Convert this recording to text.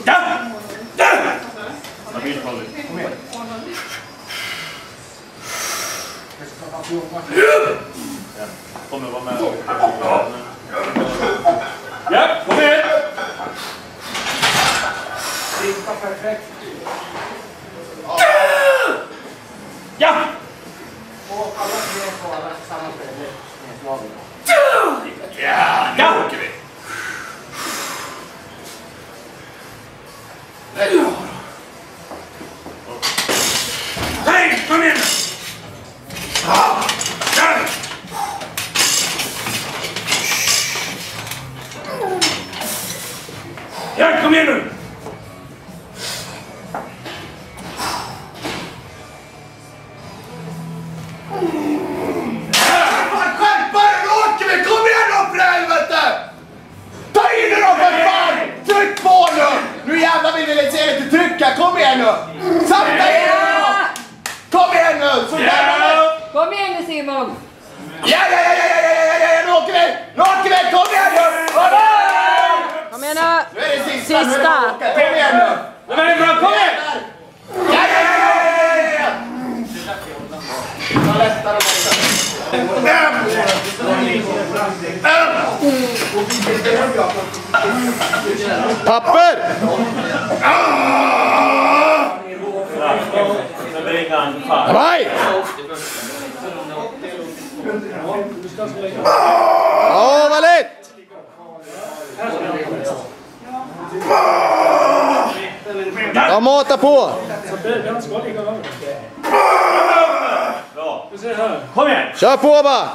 Ja! Ja! Kom igen. Ja, kommer vara med. Ja, kom igen! Sitta perfekt. Ja! Och alla tre på alla tillsammans med det. Ja, nu åker vi! Nej, kom igen! Ja! Ja, kom igen nu! Nu jävlar vill vi se lite trycka, kom igen nu! Sakta in nu! Kom igen nu! Så jävlar! Kom igen nu Simon! Ja, nu åker vi! Nu åker vi, kom igen nu! Kom igen nu! Nu är det sista! Sista. Kom igen nu! Det var bra, kom igen! Ja! Ta lättare och lättare. Papper! Nej! Ja, vad lätt! Ja, mata på! Kom igen! Kör på bara!